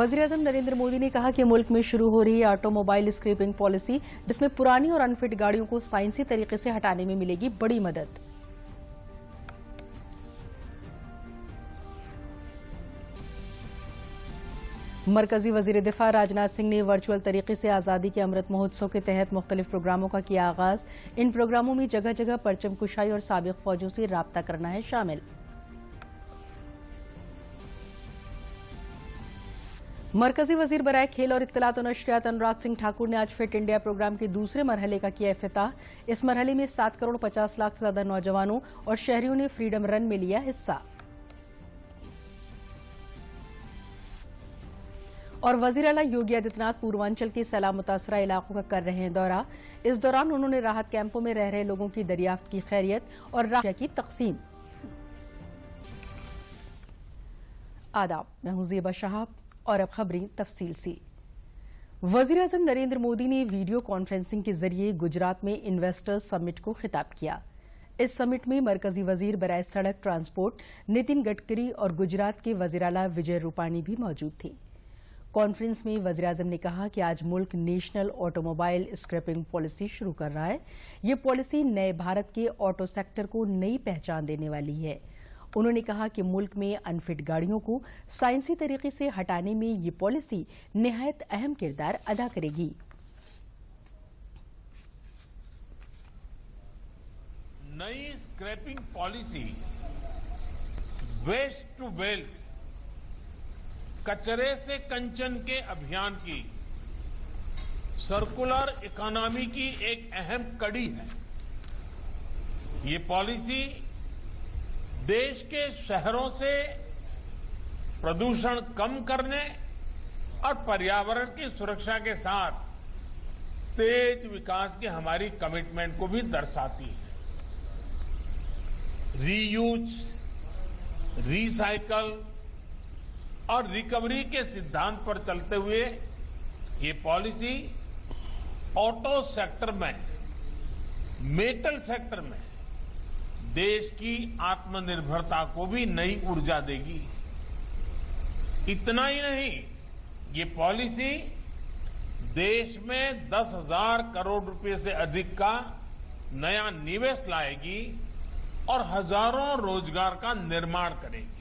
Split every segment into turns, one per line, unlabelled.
वज़ीर-ए-आज़म नरेंद्र मोदी ने कहा कि मुल्क में शुरू हो रही ऑटोमोबाइल स्क्रैपिंग पॉलिसी, जिसमें पुरानी और अनफिट गाड़ियों को साइंसी तरीके से हटाने में मिलेगी बड़ी मदद। मरकजी वजीर दिफा राजनाथ सिंह ने वर्चुअल तरीके से आज़ादी के अमृत महोत्सव के तहत मुख्तलिफ प्रोग्रामों का किया आगाज। इन प्रोग्रामों में जगह जगह परचम कुशाई और साबिक फौजों से राब्ता करना है शामिल। मरकजी वजीर बराए खेल और इत्तलात और नशरियात अनुराग सिंह ठाकुर ने आज फिट इंडिया प्रोग्राम के दूसरे मरहले का किया इफ्तिताह। इस मरहले में 7 करोड़ 50 लाख से ज्यादा नौजवानों और शहरियों ने फ्रीडम रन में लिया हिस्सा। और वजीर आला योगी आदित्यनाथ पूर्वांचल के सैलाब मुतासरा इलाकों का कर रहे हैं दौरा। इस दौरान उन्होंने राहत कैंपों में रह रहे लोगों की दरियाफ्त की खैरियत और राहत की तकसीम। आदाब, मैं हूं ज़ेबा शहाब और अब खबरें तफसील से। वज़ीर-ए-आज़म नरेंद्र मोदी ने वीडियो कॉन्फ्रेंसिंग के जरिए गुजरात में इन्वेस्टर्स समिट को खिताब किया। इस समिट में मरकजी वजीर बराए सड़क ट्रांसपोर्ट नितिन गडकरी और गुजरात के वज़ीर आला विजय रूपाणी भी मौजूद थे। कॉन्फ्रेंस में वज़ीर-ए-आज़म ने कहा कि आज मुल्क नेशनल ऑटोमोबाइल स्क्रैपिंग पॉलिसी शुरू कर रहा है। ये पॉलिसी नए भारत के ऑटो सेक्टर को नई पहचान देने वाली है। उन्होंने कहा कि मुल्क में अनफिट गाड़ियों को साइंसी तरीके से हटाने में ये पॉलिसी निहायत अहम किरदार अदा करेगी।
नई scrapping policy waste to wealth, कचरे से कंचन के अभियान की सर्कुलर इकोनॉमी की एक अहम कड़ी है। ये पॉलिसी देश के शहरों से प्रदूषण कम करने और पर्यावरण की सुरक्षा के साथ तेज विकास की हमारी कमिटमेंट को भी दर्शाती है। रीयूज, रिसाइकल और रिकवरी के सिद्धांत पर चलते हुए ये पॉलिसी ऑटो सेक्टर में, मेटल सेक्टर में देश की आत्मनिर्भरता को भी नई ऊर्जा देगी। इतना ही नहीं, ये पॉलिसी देश में 10,000 करोड़ रुपए से अधिक का नया निवेश लाएगी और हजारों रोजगार का निर्माण करेगी।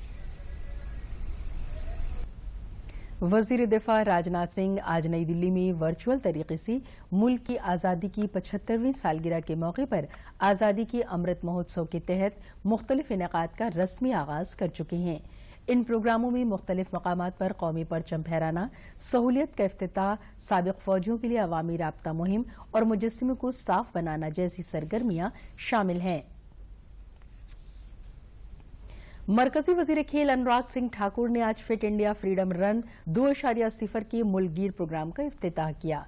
वजीर दिफा राजनाथ सिंह आज नई दिल्ली में वर्चुअल तरीके से मुल्क की आज़ादी की 75वीं सालगिरह के मौके पर आज़ादी के अमृत महोत्सव के तहत मुख्तलिफ इनेकात का रस्मी आगाज कर चुके हैं। इन प्रोग्रामों में मुख्तलिफ मकामात पर कौमी परचम फहराना, सहूलियत का इफ्तिताह, साबिक फौजियों के लिए अवामी राब्ता मुहिम और मुजस्सिमे को साफ बनाना जैसी सरगर्मियां शामिल हैं। मरकजी वजीर खेल अनुराग सिंह ठाकुर ने आज फिट इंडिया फ्रीडम रन 2.0 के मुल्कगीर प्रोग्राम का इफ्तिताह किया।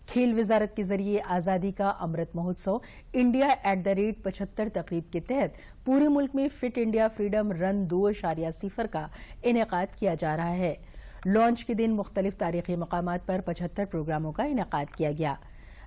खेल वजारत के जरिए आज़ादी का अमृत महोत्सव इंडिया @75 तकरीब के तहत पूरे मुल्क में फिट इंडिया फ्रीडम रन 2.0 का इनेकाद किया जा रहा है। लॉन्च के दिन मुख्तलिफ तारीखी मकामात पर 75 प्रोग्रामों का इनेकाद किया गया।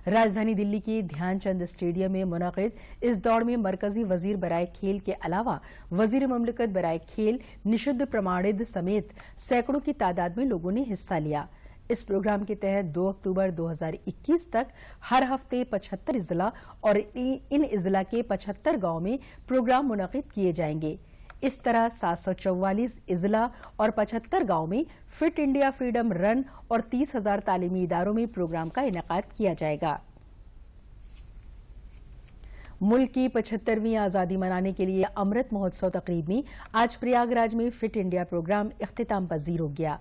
राजधानी दिल्ली के ध्यानचंद स्टेडियम में मुनक़िद इस दौड़ में मरकजी वजीर बराए खेल के अलावा वजीर ममलिकत बराए खेल, निषिद्ध प्रमाणित समेत सैकड़ों की तादाद में लोगों ने हिस्सा लिया। इस प्रोग्राम के तहत 2 अक्टूबर 2021 तक हर हफ्ते 75 इजला और इन इजला के 75 गांव में प्रोग्राम मुनक़िद किए जाएंगे। इस तरह 744 इजला और 75 गांव में फिट इंडिया फ्रीडम रन और 30,000 तालीमी इदारों में प्रोग्राम का इनेकाद किया जाएगा। मुल्क की 75वीं आज़ादी मनाने के लिए अमृत महोत्सव तकरीब में आज प्रयागराज में फिट इंडिया प्रोग्राम इख्तिताम पजीर हो गया।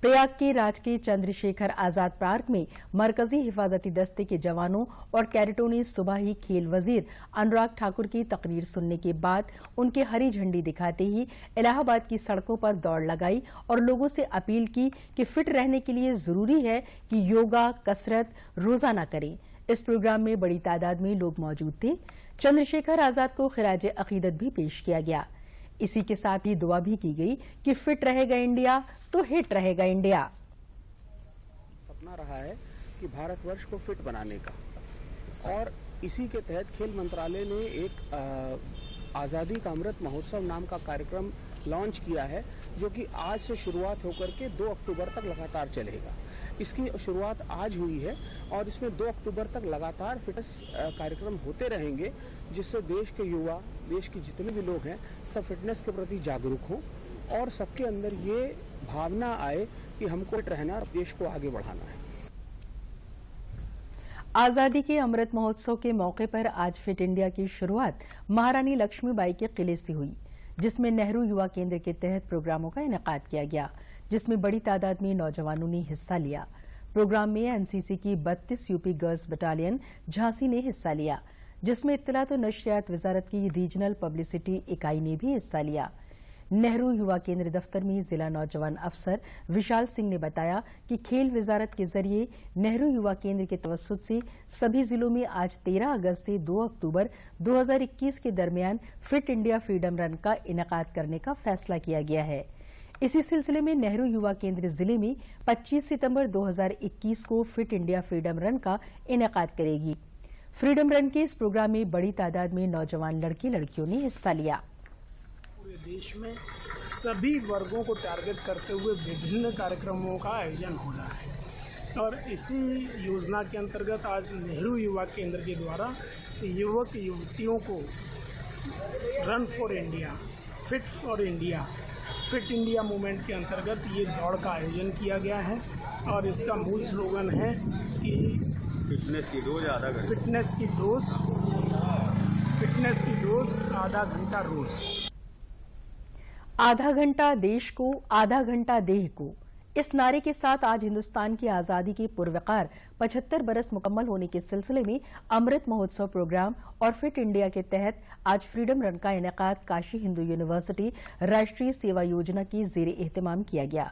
प्रयाग के राजकीय चंद्रशेखर आजाद पार्क में मरकजी हिफाजती दस्ते के जवानों और कैडेटों ने सुबह ही खेल वजीर अनुराग ठाकुर की तकरीर सुनने के बाद उनके हरी झंडी दिखाते ही इलाहाबाद की सड़कों पर दौड़ लगाई और लोगों से अपील की कि फिट रहने के लिए जरूरी है कि योगा, कसरत रोजाना करें। इस प्रोग्राम में बड़ी तादाद में लोग मौजूद थे। चंद्रशेखर आजाद को खिराज अकीदत भी पेश किया गया। इसी के साथ ही दुआ भी की गई कि फिट रहेगा इंडिया तो हिट रहेगा इंडिया।
सपना रहा है कि भारतवर्ष को फिट बनाने का, और इसी के तहत खेल मंत्रालय ने एक आज़ादी का अमृत महोत्सव नाम का कार्यक्रम लॉन्च किया है, जो कि आज से शुरुआत होकर के 2 अक्टूबर तक लगातार चलेगा। इसकी शुरुआत आज हुई है और इसमें 2 अक्टूबर तक लगातार फिटनेस कार्यक्रम होते रहेंगे, जिससे देश के युवा, देश के जितने भी लोग हैं, सब फिटनेस के प्रति जागरूक हों और सबके अंदर ये भावना आए कि हमको फिट रहना और देश को आगे बढ़ाना है।
आजादी के अमृत महोत्सव के मौके पर आज फिट इंडिया की शुरुआत महारानी लक्ष्मीबाई के किले से हुई, जिसमें नेहरू युवा केंद्र के तहत प्रोग्रामों का इनेकाद किया गया, जिसमें बड़ी तादाद में नौजवानों ने हिस्सा लिया। प्रोग्राम में एनसीसी की 32 यूपी गर्ल्स बटालियन झांसी ने हिस्सा लिया, जिसमें इत्तलात और नशरियात वजारत की रीजनल पब्लिसिटी इकाई ने भी हिस्सा लिया। नेहरू युवा केंद्र दफ्तर में जिला नौजवान अफसर विशाल सिंह ने बताया कि खेल वजारत के जरिए नेहरू युवा केंद्र के तवस्सुत से सभी जिलों में आज 13 अगस्त से 2 अक्टूबर 2021 के दरमियान फिट इंडिया फ्रीडम रन का इनेकाद करने का फैसला किया गया है। इसी सिलसिले में नेहरू युवा केंद्र जिले में 25 सितंबर 2021 को फिट इंडिया फ्रीडम रन का इनेकाद करेगी। फ्रीडम रन के इस प्रोग्राम में बड़ी तादाद में नौजवान लड़के लड़कियों ने हिस्सा लिया।
पूरे देश में सभी वर्गों को टारगेट करते हुए विभिन्न कार्यक्रमों का आयोजन हो रहा है और इसी योजना के अंतर्गत आज नेहरू युवा केंद्र के द्वारा युवक युवतियों को run for India, fit India movement के अंतर्गत ये दौड़ का आयोजन किया गया है और इसका मूल स्लोगन है कि फिटनेस की डोज आधा घंटा रोज।
आधा घंटा देश को, आधा घंटा देह को, इस नारे के साथ आज हिंदुस्तान की आजादी के पुरवकार 75 बरस मुकम्मल होने के सिलसिले में अमृत महोत्सव प्रोग्राम और फिट इंडिया के तहत आज फ्रीडम रन का इनेकाद काशी हिंदू यूनिवर्सिटी राष्ट्रीय सेवा योजना की जेर एहतमाम किया गया,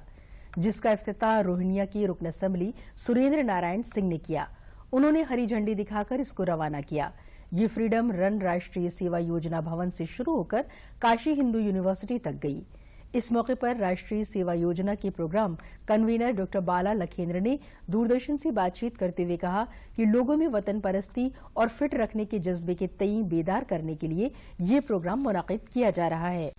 जिसका इफ्तिताह रोहिनिया की रुकन असेंबली सुरेंद्र नारायण सिंह ने किया। उन्होंने हरी झंडी दिखाकर इसको रवाना किया। ये फ्रीडम रन राष्ट्रीय सेवा योजना भवन से शुरू होकर काशी हिंदू यूनिवर्सिटी तक गई। इस मौके पर राष्ट्रीय सेवा योजना के प्रोग्राम कन्वीनर डॉक्टर बाला लखेंद्र ने दूरदर्शन से बातचीत करते हुए कहा कि लोगों में वतन परस्ती और फिट रखने के जज्बे के तई बेदार करने के लिए ये प्रोग्राम मुनाकिद किया जा रहा है।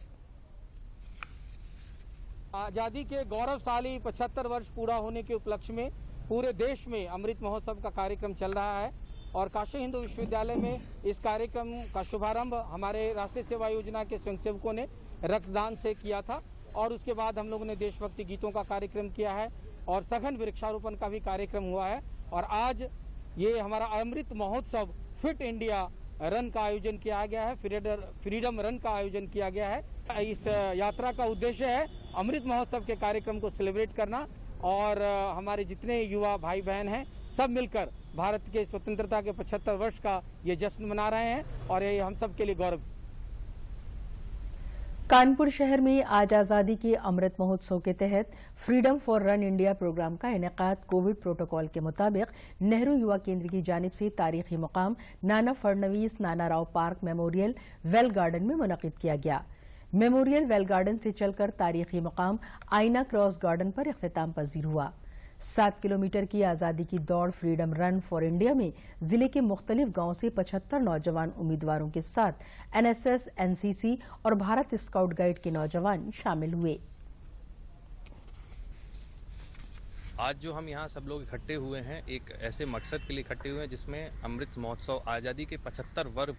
आजादी के गौरवशाली 75 वर्ष पूरा होने के उपलक्ष्य में पूरे देश में अमृत महोत्सव का कार्यक्रम चल रहा है और काशी हिंदू विश्वविद्यालय में इस कार्यक्रम का शुभारंभ हमारे राष्ट्रीय सेवा योजना के स्वयंसेवकों ने रक्तदान से किया था और उसके बाद हम लोगों ने देशभक्ति गीतों का कार्यक्रम किया है और सघन वृक्षारोपण का भी कार्यक्रम हुआ है और आज ये हमारा Amrit Mahotsav fit India run का आयोजन किया गया है, फ्रीडम रन का आयोजन किया गया है। इस यात्रा का उद्देश्य है अमृत महोत्सव के कार्यक्रम को सेलिब्रेट करना और हमारे जितने युवा भाई बहन हैं सब मिलकर भारत के स्वतंत्रता के 75 वर्ष का ये जश्न मना रहे हैं और ये हम सब के लिए गौरव।
कानपुर शहर में आज आजादी के अमृत महोत्सव के तहत freedom for run India programme का इनेकाद कोविड प्रोटोकॉल के मुताबिक नेहरू युवा केंद्र की जानिब से तारीखी मुकाम नाना फडणवीस नाना Rao park memorial well garden में मुनक़िद किया गया। मेमोरियल वेल गार्डन से चलकर तारीखी मुकाम आईना क्रॉस गार्डन पर इख्तिताम पजीर हुआ। 7 किलोमीटर की आजादी की दौड़ फ्रीडम रन फॉर इंडिया में जिले के मुख्तलिफ गांव से 75 नौजवान उम्मीदवारों के साथ एनएसएस, एनसीसी और भारत स्काउट गाइड के नौजवान शामिल हुए।
आज जो हम यहाँ सब लोग इकट्ठे हुए हैं एक ऐसे मकसद के लिए इकट्ठे हुए हैं जिसमें अमृत महोत्सव आज़ादी के 75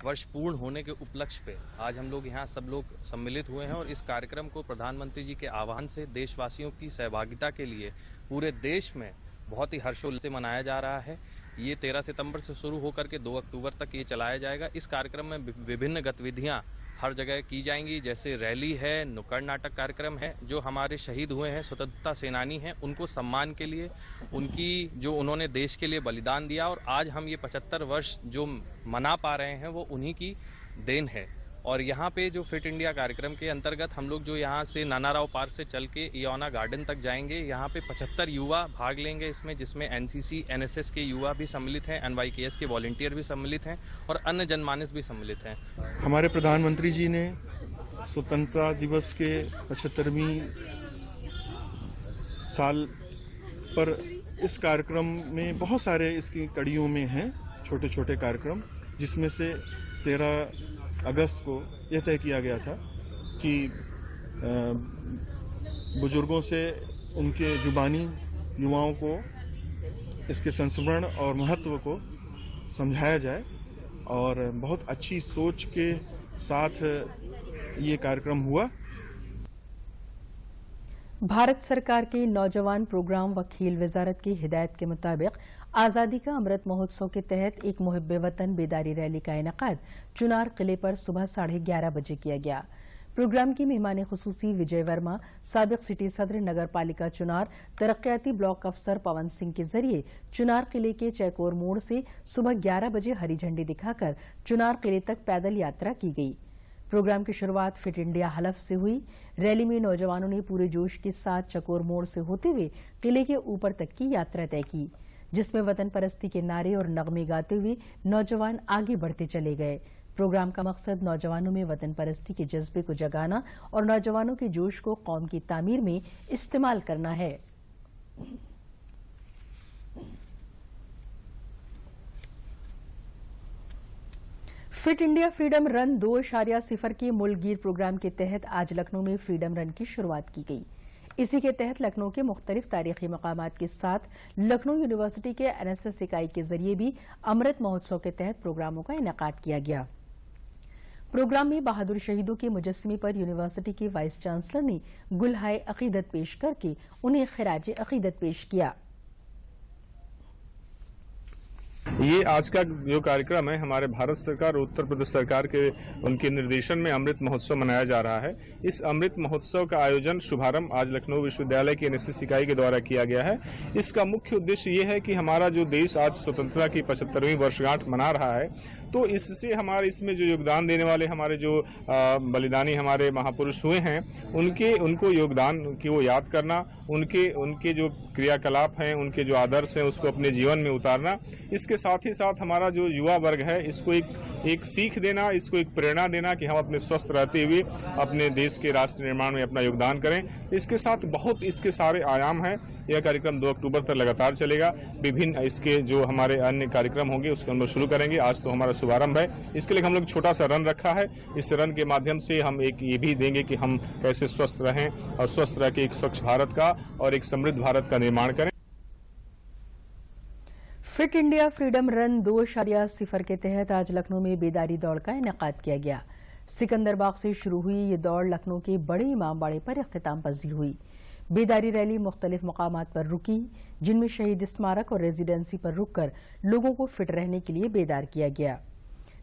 वर्ष पूर्ण होने के उपलक्ष्य पे आज हम लोग यहाँ सब लोग सम्मिलित हुए हैं और इस कार्यक्रम को प्रधानमंत्री जी के आह्वान से देशवासियों की सहभागिता के लिए पूरे देश में बहुत ही हर्षोल्लास से मनाया जा रहा है। ये 13 सितंबर से शुरू होकर के 2 अक्टूबर तक ये चलाया जाएगा। इस कार्यक्रम में विभिन्न गतिविधियां हर जगह की जाएंगी, जैसे रैली है, नुक्कड़ नाटक कार्यक्रम है। जो हमारे शहीद हुए हैं, स्वतंत्रता सेनानी हैं, उनको सम्मान के लिए उनकी जो उन्होंने देश के लिए बलिदान दिया और आज हम ये 75 वर्ष जो मना पा रहे हैं वो उन्हीं की देन है। और यहाँ पे जो फिट इंडिया कार्यक्रम के अंतर्गत हम लोग जो यहाँ से नाना राव पार्क से चल के इयोना गार्डन तक जाएंगे। यहाँ पे 75 युवा भाग लेंगे इसमें, जिसमें एनसीसी, एनएसएस के युवा भी सम्मिलित हैं, एनवाईकेएस के वॉलंटियर भी सम्मिलित हैं और अन्य जनमानस भी सम्मिलित हैं।
हमारे प्रधानमंत्री जी ने स्वतंत्रता दिवस के 75वीं साल पर इस कार्यक्रम में बहुत सारे इसकी कड़ियों में हैं छोटे छोटे कार्यक्रम, जिसमें से 13 अगस्त को यह तय किया गया था कि बुजुर्गों से उनके जुबानी युवाओं को इसके संस्मरण और महत्व को समझाया जाए और बहुत अच्छी सोच के साथ ये कार्यक्रम हुआ।
भारत सरकार के नौजवान प्रोग्राम व खेल वजारत की हिदायत के मुताबिक आज़ादी का अमृत महोत्सव के तहत एक मुहिब वतन बेदारी रैली का इनेकाद चुनार किले पर सुबह 11:30 बजे किया गया। प्रोग्राम की मेहमान खुसूसी विजय वर्मा, साबिक सिटी सदर नगर पालिका चुनार, तरक्याती ब्लॉक अफसर पवन सिंह के जरिए चुनार किले के चैकोर मोड़ से सुबह 11 बजे हरी झंडी दिखाकर चुनार किले तक पैदल यात्रा की गई। प्रोग्राम की शुरुआत फिट इंडिया हलफ से हुई। रैली में नौजवानों ने पूरे जोश के साथ चकोर मोड़ से होते हुए किले के ऊपर तक की यात्रा तय की, जिसमें वतन परस्ती के नारे और नगमे गाते हुए नौजवान आगे बढ़ते चले गए। प्रोग्राम का मकसद नौजवानों में वतन परस्ती के जज्बे को जगाना और नौजवानों के जोश को कौम की तामीर में इस्तेमाल करना है। फिट इंडिया फ्रीडम रन 2.0 के मुल्कगीर प्रोग्राम के तहत आज लखनऊ में फ्रीडम रन की शुरुआत की गई। इसी के तहत लखनऊ के मुख्तलिफ तारीखी मकामात के साथ लखनऊ यूनिवर्सिटी के एनएसएस इकाई के जरिए भी अमृत महोत्सव के तहत प्रोग्रामों का इनेकाद किया गया। प्रोग्राम में बहादुर शहीदों के मुजस्समे पर यूनिवर्सिटी के वाइस चांसलर ने गुलहाए अकीदत पेश करके उन्हें खिराज अकीदत पेश किया।
ये आज का जो कार्यक्रम है हमारे भारत सरकार और उत्तर प्रदेश सरकार के उनके निर्देशन में अमृत महोत्सव मनाया जा रहा है। इस अमृत महोत्सव का आयोजन शुभारंभ आज लखनऊ विश्वविद्यालय की एनएसएस इकाई के द्वारा किया गया है। इसका मुख्य उद्देश्य ये है कि हमारा जो देश आज स्वतंत्रता की 75वीं वर्षगांठ मना रहा है, तो इससे हमारे इसमें जो योगदान देने वाले हमारे जो बलिदानी हमारे महापुरुष हुए हैं उनको योगदान की वो याद करना, उनके जो क्रियाकलाप हैं, उनके जो आदर्श हैं उसको अपने जीवन में उतारना। इसके साथ ही साथ हमारा जो युवा वर्ग है इसको एक सीख देना, इसको एक प्रेरणा देना कि हम अपने स्वस्थ रहते हुए अपने देश के राष्ट्र निर्माण में अपना योगदान करें। इसके साथ बहुत इसके सारे आयाम हैं। यह कार्यक्रम 2 अक्टूबर तक लगातार चलेगा। विभिन्न इसके जो हमारे अन्य कार्यक्रम होंगे उसको हम लोग शुरू करेंगे। आज तो हमारा शुभारंभ है। इसके लिए हम लोग छोटा सा रन रखा है। इस रन के माध्यम से हम एक ये भी देंगे कि हम कैसे स्वस्थ रहें और स्वस्थ रह के एक स्वच्छ भारत का और एक समृद्ध भारत का निर्माण करें।
फिट इंडिया फ्रीडम रन 2.0 के तहत आज लखनऊ में बेदारी दौड़ का इनेकाद किया गया। सिकंदरबाग से शुरू हुई ये दौड़ लखनऊ के बड़े इमामबाड़े पर इख्तिताम पजीर हुई। बेदारी रैली मुख्तलिफ मकामात पर रुकी, जिनमें शहीद स्मारक और रेजिडेंसी पर रुककर लोगों को फिट रहने के लिए बेदार किया गया।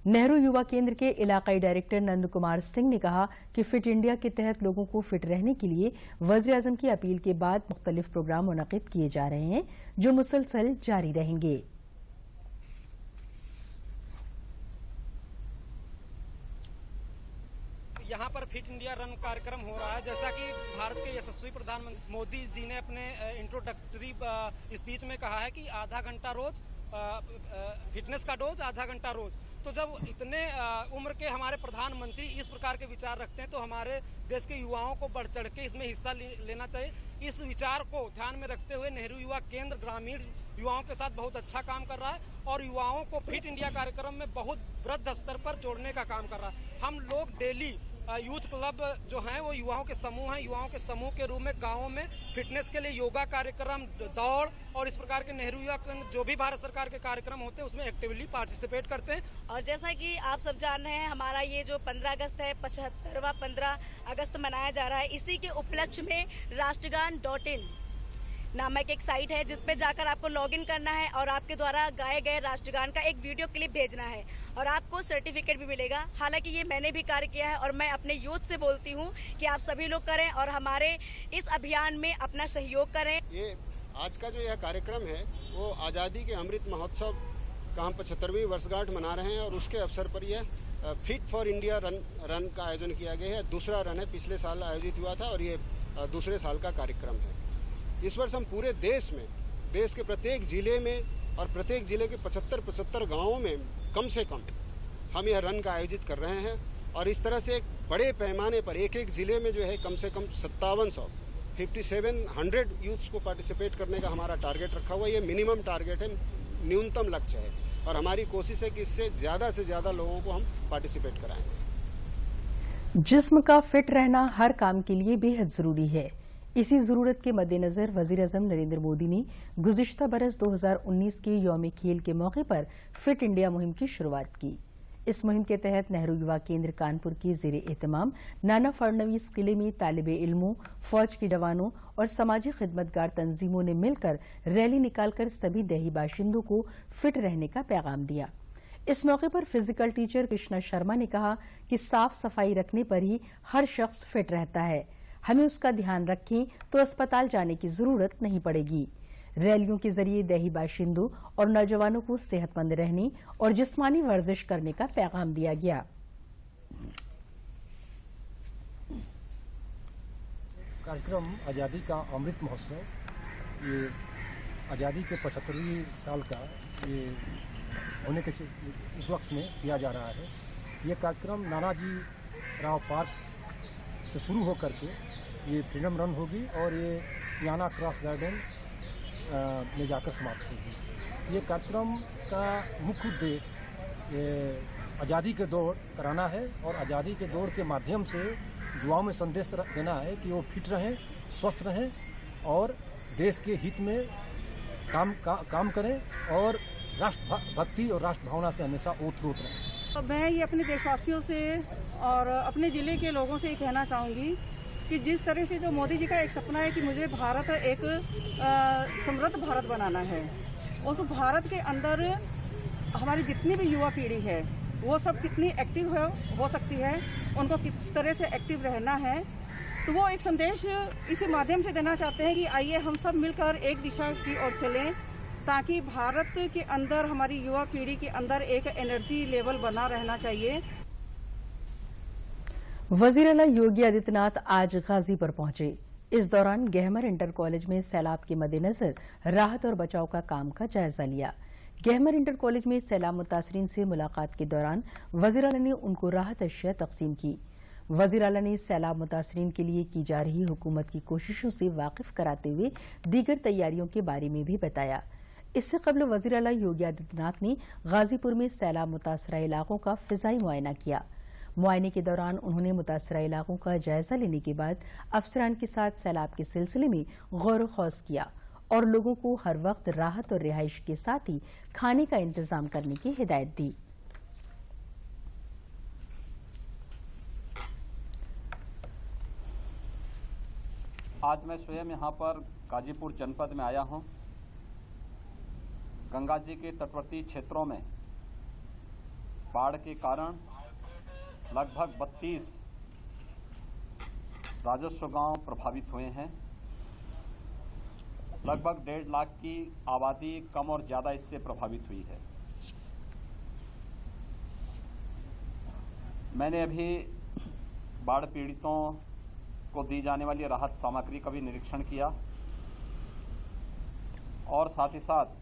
नेहरू युवा केंद्र के इलाकाई डायरेक्टर नंद कुमार सिंह ने कहा कि फिट इंडिया के तहत लोगों को फिट रहने के लिए वज़ीर आज़म की अपील के बाद मुख्तलिफ प्रोग्राम मुनक़िद किए जा रहे हैं, जो मुसलसल जारी रहेंगे।
यहाँ पर फिट इंडिया रन कार्यक्रम हो रहा है। जैसा कि भारत के यशस्वी प्रधानमंत्री मोदी जी ने अपने इंट्रोडक्टरी स्पीच में कहा है कि आधा घंटा रोज फिटनेस का डोज, आधा घंटा रोज। तो जब इतने उम्र के हमारे प्रधानमंत्री इस प्रकार के विचार रखते हैं तो हमारे देश के युवाओं को बढ़ चढ़ के इसमें हिस्सा लेना चाहिए। इस विचार को ध्यान में रखते हुए नेहरू युवा केंद्र ग्रामीण युवाओं के साथ बहुत अच्छा काम कर रहा है और युवाओं को फिट इंडिया कार्यक्रम में बहुत वृहद स्तर पर जोड़ने का काम कर रहा है। हम लोग डेली यूथ क्लब जो हैं वो युवाओं के समूह हैं। युवाओं के समूह के रूप में गाँवों में फिटनेस के लिए योगा कार्यक्रम, दौड़ और इस प्रकार के नेहरू युवा केंद्र जो भी भारत सरकार के कार्यक्रम होते हैं उसमें एक्टिवली पार्टिसिपेट करते हैं।
और जैसा कि आप सब जान रहे हैं, हमारा ये जो 15 अगस्त है 75वां 15 अगस्त मनाया जा रहा है। इसी के उपलक्ष्य में राष्ट्रगान.in नामक एक साइट है जिसपे जाकर आपको लॉगिन करना है और आपके द्वारा गाए गए राष्ट्रगान का एक वीडियो क्लिप भेजना है और आपको सर्टिफिकेट भी मिलेगा। हालांकि ये मैंने भी कार्य किया है और मैं अपने यूथ से बोलती हूँ कि आप सभी लोग करें और हमारे इस अभियान में अपना सहयोग करें।
ये आज का जो यह कार्यक्रम है वो आज़ादी के अमृत महोत्सव का हम 75वीं वर्षगांठ मना रहे हैं और उसके अवसर पर यह फिट फॉर इंडिया रन का आयोजन किया गया है। दूसरा रन है, पिछले साल आयोजित हुआ था और ये दूसरे साल का कार्यक्रम है। इस वर्ष हम पूरे देश में, देश के प्रत्येक जिले में और प्रत्येक जिले के 75 गांवों में कम से कम हम यह रन का आयोजित कर रहे हैं और इस तरह से एक बड़े पैमाने पर एक जिले में जो है कम से कम 5700 यूथ्स को पार्टिसिपेट करने का हमारा टारगेट रखा हुआ है। ये मिनिमम टारगेट है, न्यूनतम लक्ष्य है और हमारी कोशिश है कि इससे ज़्यादा से ज़्यादा लोगों को हम पार्टिसिपेट कराएं।
जिस्म का फिट रहना हर काम के लिए बेहद जरूरी है। इसी जरूरत के मद्देनजर वजीर-ए-आज़म नरेंद्र मोदी ने गुज़िश्ता बरस 2019 के यौम खेल के मौके पर फिट इंडिया मुहिम की शुरुआत की। इस मुहिम के तहत नेहरू युवा केंद्र कानपुर के ज़ेरे एहतमाम नाना फडणवीस किले में तालिबे इल्मों, फौज के जवानों और समाजी खिदमतगार तंजीमों ने मिलकर रैली निकालकर सभी देही बाशिंदों को फिट रहने का पैगाम दिया। इस मौके पर फिजिकल टीचर कृष्णा शर्मा ने कहा कि साफ सफाई रखने पर ही हर शख्स फिट रहता है। हमें उसका ध्यान रखें तो अस्पताल जाने की जरूरत नहीं पड़ेगी। रैलियों के जरिए देही बाशिंदों और नौजवानों को सेहतमंद रहने और जिस्मानी वर्जिश करने का पैगाम दिया गया।
कार्यक्रम आज़ादी का अमृत महोत्सव, ये आज़ादी के 75वीं साल का ये होने के उपलक्ष्य में किया जा रहा है। ये कार्यक्रम नानाजी राव पार्क से शुरू होकर के ये फ्रीडम रन होगी और ये याना क्रॉस गार्डन में जाकर समाप्त होगी। ये कार्यक्रम का मुख्य उद्देश्य आज़ादी के दौड़ कराना है और आज़ादी के दौड़ के माध्यम से युवाओं में संदेश देना है कि वो फिट रहें, स्वस्थ रहें और देश के हित में काम करें और राष्ट्रभक्ति और राष्ट्र भावना से हमेशा ओतप्रोत रहें।
मैं ये अपने देशवासियों से और अपने ज़िले के लोगों से ये कहना चाहूँगी कि जिस तरह से जो मोदी जी का एक सपना है कि मुझे भारत एक समृद्ध भारत बनाना है, उस भारत के अंदर हमारी जितनी भी युवा पीढ़ी है वो सब कितनी एक्टिव हो सकती है, उनको किस तरह से एक्टिव रहना है, तो वो एक संदेश इसी माध्यम से देना चाहते हैं कि आइए हम सब मिलकर एक दिशा की ओर चलें ताकि भारत के अंदर हमारी युवा पीढ़ी के अंदर एक एनर्जी लेवल बना रहना चाहिए।
वजीर आला योगी आदित्यनाथ आज गाजीपुर पहुंचे। इस दौरान गहमर इंटर कॉलेज में सैलाब के मद्देनजर राहत और बचाव का काम का जायजा लिया। गहमर इंटर कॉलेज में सैलाब मुतासरीन से मुलाकात के दौरान वजीर आला ने उनको राहत अशिया तकसीम की। वजीर आला ने सैलाब मुतासरीन के लिए की जा रही हुकूमत की कोशिशों से वाकिफ कराते हुए दीगर तैयारियों के बारे में भी बताया। इससे कबल वजीर आला योगी आदित्यनाथ ने गाजीपुर में सैलाब मुतासरा इलाकों का फिजाई मुआयना किया। मुआयने के दौरान उन्होंने मुतासरा इलाकों का जायजा लेने के बाद अफसरान के साथ सैलाब के सिलसिले में गौर खौज किया और लोगों को हर वक्त राहत और रिहाइश के साथ ही खाने का इंतजाम करने की हिदायत दी।
आज मैं स्वयं यहाँ पर गाजीपुर जनपद में आया हूँ। गंगा जी के तटवर्ती क्षेत्रों में बाढ़ के कारण लगभग 32 राजस्व गांव प्रभावित हुए हैं। लगभग 1.5 लाख की आबादी कम और ज्यादा इससे प्रभावित हुई है। मैंने अभी बाढ़ पीड़ितों को दी जाने वाली राहत सामग्री का भी निरीक्षण किया और साथ ही साथ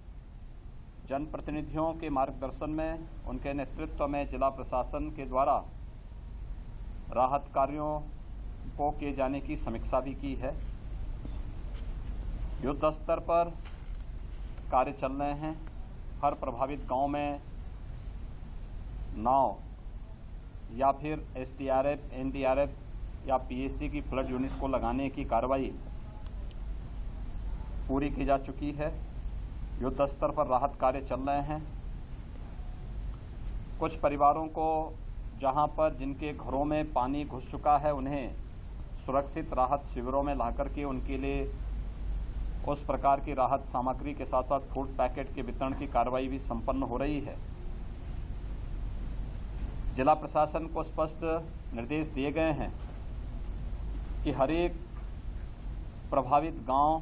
जनप्रतिनिधियों के मार्गदर्शन में, उनके नेतृत्व में जिला प्रशासन के द्वारा राहत कार्यों को किए जाने की समीक्षा भी की है। युद्ध स्तर पर कार्य चल रहे हैं। हर प्रभावित गांव में नाव या फिर एसडीआरएफ, एनडीआरएफ या पीएसी की फ्लड यूनिट को लगाने की कार्रवाई पूरी की जा चुकी है। युद्ध स्तर पर राहत कार्य चल रहे हैं। कुछ परिवारों को जहां पर जिनके घरों में पानी घुस चुका है उन्हें सुरक्षित राहत शिविरों में लाकर के उनके लिए उस प्रकार की राहत सामग्री के साथ साथ फूड पैकेट के वितरण की कार्रवाई भी संपन्न हो रही है। जिला प्रशासन को स्पष्ट निर्देश दिए गए हैं कि हर एक प्रभावित गांव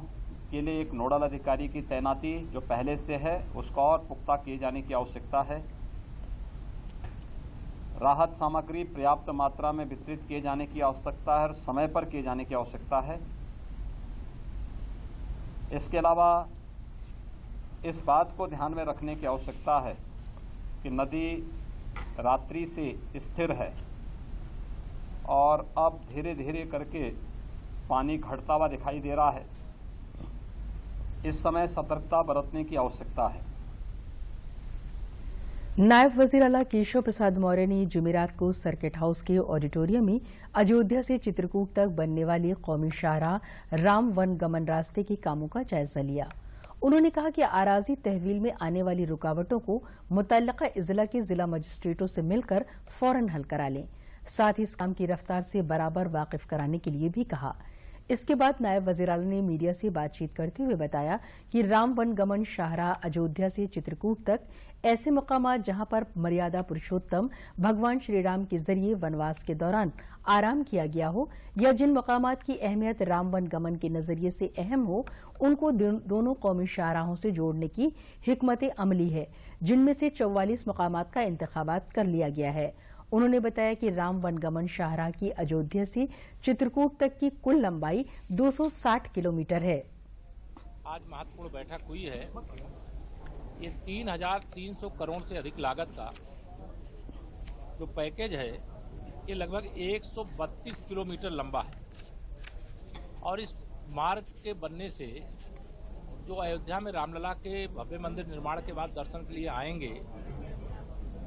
के लिए एक नोडल अधिकारी की तैनाती जो पहले से है उसका और पुख्ता किए जाने की आवश्यकता है। राहत सामग्री पर्याप्त मात्रा में वितरित किए जाने की आवश्यकता है और समय पर किए जाने की आवश्यकता है। इसके अलावा इस बात को ध्यान में रखने की आवश्यकता है कि नदी रात्रि से स्थिर है और अब धीरे धीरे करके पानी घटता हुआ दिखाई दे रहा है। इस समय सतर्कता बरतने की आवश्यकता है।
नायब वजीर आला केशव प्रसाद मौर्य ने जुमेरात को सर्किट हाउस के ऑडिटोरियम में अयोध्या से चित्रकूट तक बनने वाली कौमी शाहराह राम वन गमन रास्ते के कामों का जायजा लिया। उन्होंने कहा कि आराजी तहवील में आने वाली रुकावटों को मुतल्लिका इजला के जिला मजिस्ट्रेटों से मिलकर फौरन हल करा लें। साथ ही इस काम की रफ्तार से बराबर वाकिफ कराने के लिए भी कहा। इसके बाद नायब वज़ीर आला ने मीडिया से बातचीत करते हुए बताया कि राम वन गमन शाहराह अयोध्या से चित्रकूट तक ऐसे मकामात जहां पर मर्यादा पुरुषोत्तम भगवान श्री राम के जरिए वनवास के दौरान आराम किया गया हो या जिन मकामात की अहमियत राम वन गमन के नजरिए से अहम हो, उनको दोनों कौमी शाहराहों से जोड़ने की हिकमत अमली है, जिनमें से 44 मकामात का इंतखाबात कर लिया गया है। उन्होंने बताया कि राम वन गमन शाहराह की अयोध्या से चित्रकूट तक की कुल लंबाई 260 किलोमीटर है।
आज महत्वपूर्ण बैठक हुई है। ये 3,300 करोड़ से अधिक लागत का जो पैकेज है, ये लगभग 132 किलोमीटर लंबा है और इस मार्ग के बनने से जो अयोध्या में रामलला के भव्य मंदिर निर्माण के बाद दर्शन के लिए आएंगे,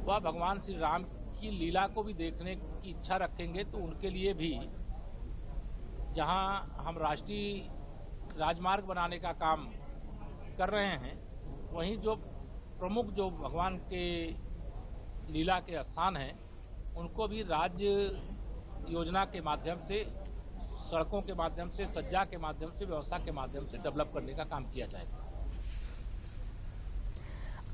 वह भगवान श्री राम की लीला को भी देखने की इच्छा रखेंगे। तो उनके लिए भी जहां हम राष्ट्रीय राजमार्ग बनाने का काम कर रहे हैं, वहीं जो प्रमुख जो भगवान के लीला के स्थान हैं, उनको भी राज्य योजना के माध्यम से, सड़कों के माध्यम से, सज्जा के माध्यम से, व्यवस्था के माध्यम से डेवलप करने का काम किया जाएगा।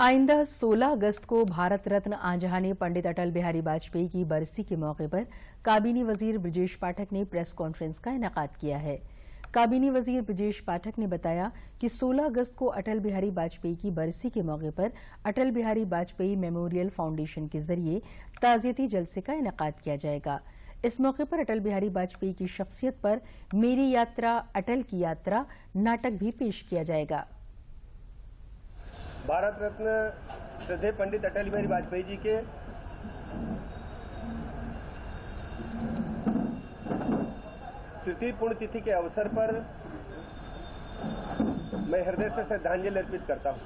आइंदा 16 अगस्त को भारत रत्न आंजहानी पंडित अटल बिहारी वाजपेयी की बरसी के मौके पर काबीनी वजीर ब्रजेश पाठक ने प्रेस कॉन्फ्रेंस का इनेकाद किया है। काबीनी वजीर ब्रजेश पाठक ने बताया कि 16 अगस्त को अटल बिहारी वाजपेयी की बरसी के मौके पर अटल बिहारी वाजपेयी मेमोरियल फाउंडेशन के जरिए ताज़ियती जलसे का इनेकाद किया जाएगा। इस मौके पर अटल बिहारी वाजपेयी की शख्सियत पर मेरी यात्रा अटल की यात्रा नाटक भी पेश किया जाएगा।
भारत रत्न श्रद्धेय पंडित अटल बिहारी वाजपेयी जी के तृतीय पुण्यतिथि के अवसर पर मैं हृदय से श्रद्धांजलि अर्पित करता हूं।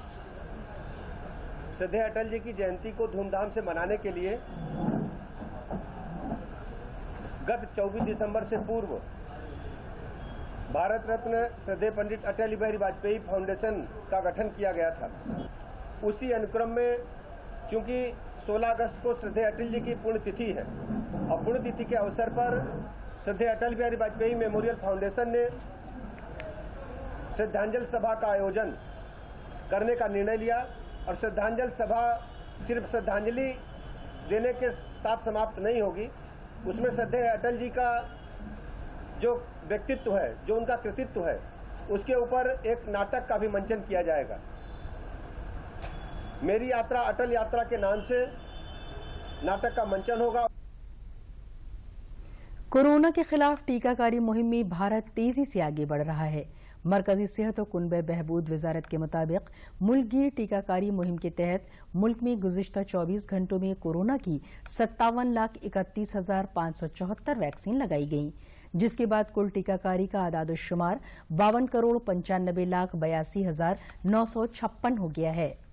श्रद्धेय अटल जी की जयंती को धूमधाम से मनाने के लिए गत 24 दिसंबर से पूर्व भारत रत्न श्रद्धेय पंडित अटल बिहारी वाजपेयी फाउंडेशन का गठन किया गया था। उसी अनुक्रम में चूंकि 16 अगस्त को श्रद्धेय अटल जी की पुण्यतिथि है और पुण्यतिथि के अवसर पर श्रद्धेय अटल बिहारी वाजपेयी मेमोरियल फाउंडेशन ने श्रद्धांजलि सभा का आयोजन करने का निर्णय लिया और श्रद्धांजलि सभा सिर्फ श्रद्धांजलि देने के साथ समाप्त नहीं होगी। उसमें श्रद्धेय अटल जी का जो व्यक्तित्व है, जो उनका कृतित्व है, उसके ऊपर एक नाटक का भी मंचन किया जाएगा। मेरी यात्रा अटल यात्रा के नाम से नाटक का मंचन होगा।
कोरोना के खिलाफ टीकाकारी मुहिम में भारत तेजी से आगे बढ़ रहा है। मरकजी सेहत और कुनबे बहबूद वजारत के मुताबिक मुल्कगीर टीकाकारी मुहिम के तहत मुल्क में गुज़िश्ता 24 घंटों में कोरोना की 57,31,574 वैक्सीन लगाई गई, जिसके बाद कुल टीकाकारी का आदाद-ओ-शुमार 52,95,82,956 हो गया है।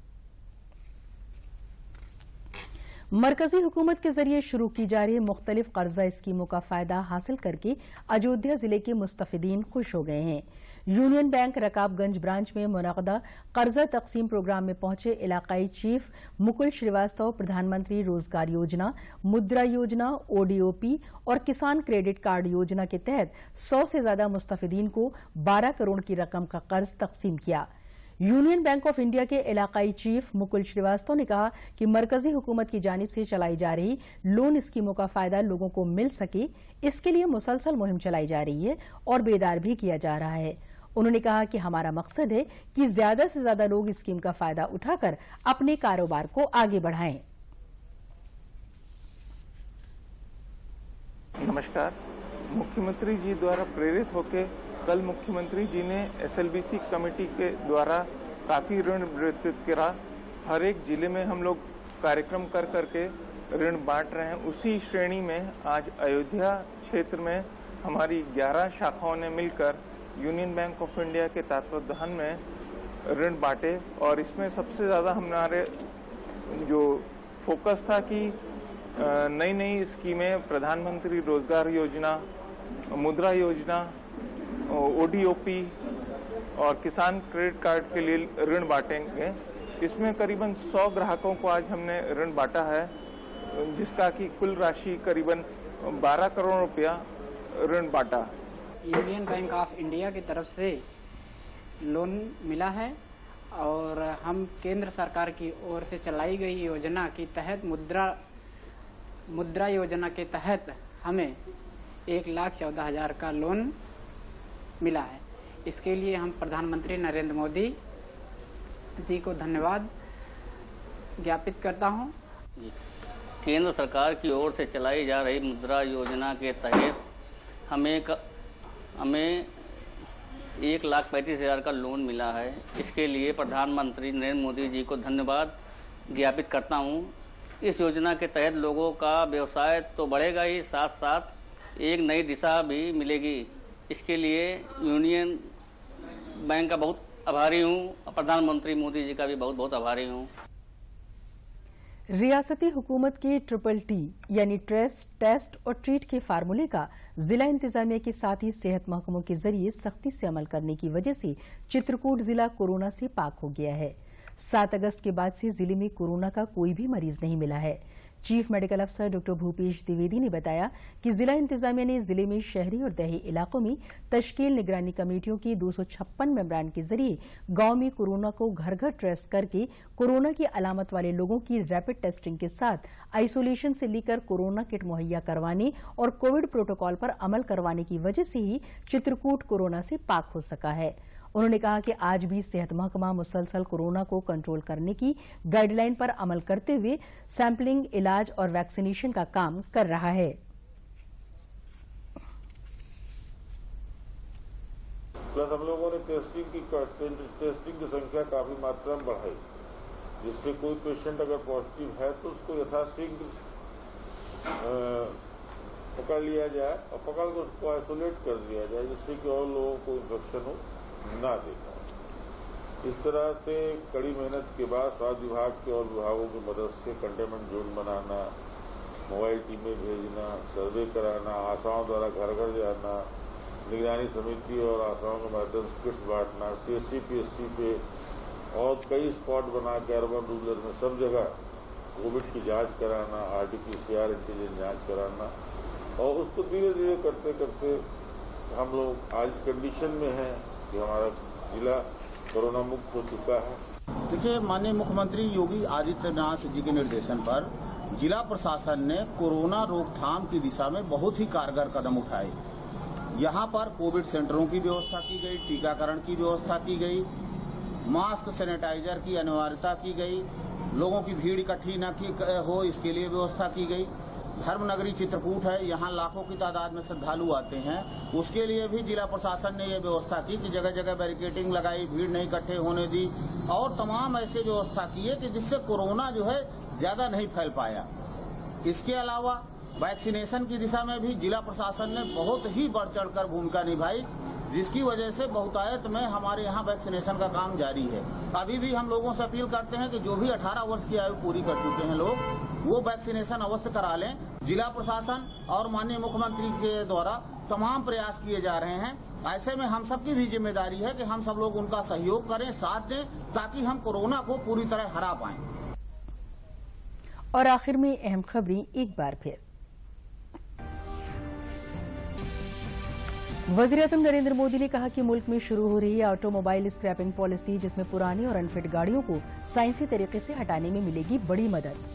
मरकजी हुकूमत के जरिए शुरू की जा रही मुख्तलिफ कर्जा स्कीमों का फायदा हासिल करके अयोध्या जिले के मुस्तफिदीन खुश हो गए हैं। यूनियन बैंक रकाबगंज ब्रांच में मुनक़दा कर्जा तकसीम प्रोग्राम में पहुंचे इलाकाई चीफ मुकुल श्रीवास्तव प्रधानमंत्री रोजगार योजना, मुद्रा योजना, ओडीओपी और किसान क्रेडिट कार्ड योजना के तहत 100 से ज्यादा मुस्तफिदीन को 12 करोड़ की रकम का कर्ज तकसीम किया। यूनियन बैंक ऑफ इंडिया के इलाकाई चीफ मुकुल श्रीवास्तव ने कहा कि मरकजी हुकूमत की जानिब से चलाई जा रही लोन स्कीमों का फायदा लोगों को मिल सके, इसके लिए मुसलसल मुहिम चलाई जा रही है और बेदार भी किया जा रहा है। उन्होंने कहा कि हमारा मकसद है कि ज्यादा से ज्यादा लोग इस स्कीम का फायदा उठाकर अपने कारोबार को आगे बढ़ाएं।
नमस्कार। मुख्यमंत्री जी द्वारा प्रेरित होकर कल मुख्यमंत्री जी ने एसएलबीसी कमेटी के द्वारा काफ़ी ऋण वितरित करा। हर एक जिले में हम लोग कार्यक्रम कर करके ऋण बांट रहे हैं। उसी श्रेणी में आज अयोध्या क्षेत्र में हमारी 11 शाखाओं ने मिलकर यूनियन बैंक ऑफ इंडिया के तत्वावधान में ऋण बांटे और इसमें सबसे ज़्यादा हमारे जो फोकस था कि नई नई स्कीमें, प्रधानमंत्री रोजगार योजना, मुद्रा योजना, ओडीओपी और किसान क्रेडिट कार्ड के लिए ऋण बांटेंगे। इसमें करीबन 100 ग्राहकों को आज हमने ऋण बांटा है, जिसका कि कुल राशि करीबन 12 करोड़ रुपया ऋण बांटा।
यूनियन बैंक ऑफ इंडिया की तरफ से लोन मिला है और हम केंद्र सरकार की ओर से चलाई गई योजना के तहत मुद्रा योजना के तहत हमें 1,14,000 का लोन मिला है। इसके लिए हम प्रधानमंत्री नरेंद्र मोदी जी को धन्यवाद ज्ञापित करता हूं।
केंद्र सरकार की ओर से चलाई जा रही मुद्रा योजना के तहत हमें 1,35,000 का लोन मिला है। इसके लिए प्रधानमंत्री नरेंद्र मोदी जी को धन्यवाद ज्ञापित करता हूं। इस योजना के तहत लोगों का व्यवसाय तो बढ़ेगा ही, साथ साथ एक नई दिशा भी मिलेगी। इसके लिए यूनियन बैंक का बहुत आभारी हूं, प्रधानमंत्री मोदी जी का भी बहुत बहुत आभारी हूं।
रियासती हुकूमत के TTT यानी ट्रेस, टेस्ट और ट्रीट के फार्मूले का जिला इंतजामिया के साथ ही सेहत महकमों के जरिए सख्ती से अमल करने की वजह से चित्रकूट जिला कोरोना से पाक हो गया है। 7 अगस्त के बाद से जिले में कोरोना का कोई भी मरीज नहीं मिला है। चीफ मेडिकल अफसर डॉक्टर भूपेश द्विवेदी ने बताया कि जिला इंतजामिया ने जिले में शहरी और देहाती इलाकों में तश्कील निगरानी कमेटियों की 256 मेंबरान के जरिए गांव में कोरोना को घर घर ट्रेस करके कोरोना की अलामत वाले लोगों की रैपिड टेस्टिंग के साथ आइसोलेशन से लेकर कोरोना किट मुहैया करवाने और कोविड प्रोटोकॉल पर अमल करवाने की वजह से ही चित्रकूट कोरोना से पाक हो सका है। उन्होंने कहा कि आज भी सेहत महकमा मुसलसल कोरोना को कंट्रोल करने की गाइडलाइन पर अमल करते हुए सैंपलिंग, इलाज और वैक्सीनेशन का काम कर रहा है।
प्लस हम लोगों ने टेस्टिंग की संख्या काफी मात्रा में बढ़ाई, जिससे कोई पेशेंट अगर पॉजिटिव है तो उसको यथाशीघ्र पकड़ लिया जाए और पकड़ कर उसको आइसोलेट कर दिया जाए, जिससे कि और लोगों को इन्फेक्शन हो ना देखा। इस तरह से कड़ी मेहनत के बाद स्वास्थ्य विभाग के और विभागों की मदद से कंटेनमेंट जोन बनाना, मोबाइल टीमें भेजना, सर्वे कराना, आशाओं द्वारा घर घर जाना, निगरानी समिति और आशाओं के माध्यम से किट्स बांटना, CSC PSC पे और कई स्पॉट बना के अर्बन रूरल में सब जगह कोविड की जांच कराना, RT-PCR एंटीजन जांच कराना और उसको धीरे धीरे करते करते हम लोग आज इस कंडीशन में हैं कि हमारा जिला कोरोना मुक्त हो चुका है।
देखिए, माननीय मुख्यमंत्री योगी आदित्यनाथ जी के निर्देशन पर जिला प्रशासन ने कोरोना रोकथाम की दिशा में बहुत ही कारगर कदम उठाए। यहाँ पर कोविड सेंटरों की व्यवस्था की गई, टीकाकरण की व्यवस्था की गई, मास्क सैनिटाइजर की अनिवार्यता की गई, लोगों की भीड़ इकट्ठी न हो इसके लिए व्यवस्था की गई। धर्मनगरी चित्रकूट है, यहाँ लाखों की तादाद में श्रद्धालु आते हैं, उसके लिए भी जिला प्रशासन ने यह व्यवस्था की कि जगह जगह बैरिकेडिंग लगाई, भीड़ नहीं इकट्ठे होने दी और तमाम ऐसे व्यवस्था की है कि जिससे कोरोना जो है ज्यादा नहीं फैल पाया। इसके अलावा वैक्सीनेशन की दिशा में भी जिला प्रशासन ने बहुत ही बढ़ चढ़कर भूमिका निभाई, जिसकी वजह से बहुतायत में हमारे यहाँ वैक्सीनेशन का काम जारी है। अभी भी हम लोगों से अपील करते हैं कि जो भी 18 वर्ष की आयु पूरी कर चुके हैं लोग, वो वैक्सीनेशन अवश्य करा लें। जिला प्रशासन और माननीय मुख्यमंत्री के द्वारा तमाम प्रयास किए जा रहे हैं। ऐसे में हम सबकी भी जिम्मेदारी है कि हम सब लोग उनका सहयोग करें, साथ दें, ताकि हम कोरोना को पूरी तरह हरा पाएं।
और आखिर में अहम खबरें एक बार फिर। वज़ीर-ए-आज़म नरेंद्र मोदी ने कहा कि मुल्क में शुरू हो रही है ऑटोमोबाइल स्क्रैपिंग पॉलिसी, जिसमें पुरानी और अनफिट गाड़ियों को साइंसी तरीके से हटाने में मिलेगी बड़ी मदद।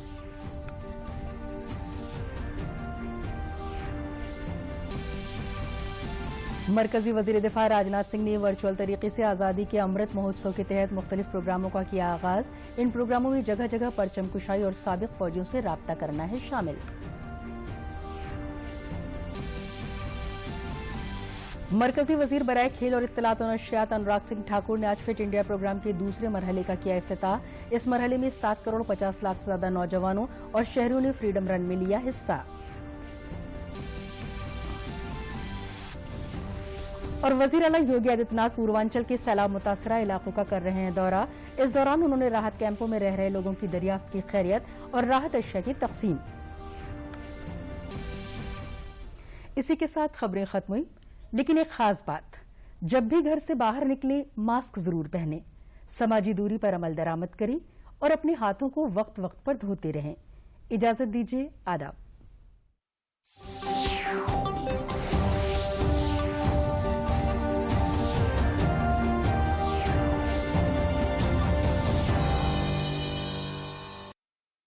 मरकजी वज़ीर दिफा राजनाथ सिंह ने वर्चुअल तरीके से आज़ादी के अमृत महोत्सव के तहत मुख्तलिफ प्रोग्रामों का किया आगाज। इन प्रोग्रामों में जगह जगह परचम कुशाई और साबिक फौजियों से राब्ता करना है शामिल। मरकजी वजीर बराए खेल और इत्तलात और नशरियात अनुराग सिंह ठाकुर ने आज फिट इंडिया प्रोग्राम के दूसरे मरहले का किया इफ्तिताह। इस मरहले में 7 करोड़ 50 लाख से ज्यादा नौजवानों और शहरियों ने फ्रीडम रन में लिया हिस्सा। और वजीर आला योगी आदित्यनाथ पूर्वांचल के सैलाब मुतासरा इलाकों का कर रहे हैं दौरा। इस दौरान उन्होंने राहत कैंपों में रह रहे लोगों की दरियाफ्त की खैरियत और राहत अशिया की तकसीम। इसी के साथ खबरें खत्म हुई, लेकिन एक खास बात, जब भी घर से बाहर निकले मास्क जरूर पहने, समाजी दूरी पर अमल दरामद करें और अपने हाथों को वक्त वक्त पर धोते रहें। इजाजत दीजिए, आदाब।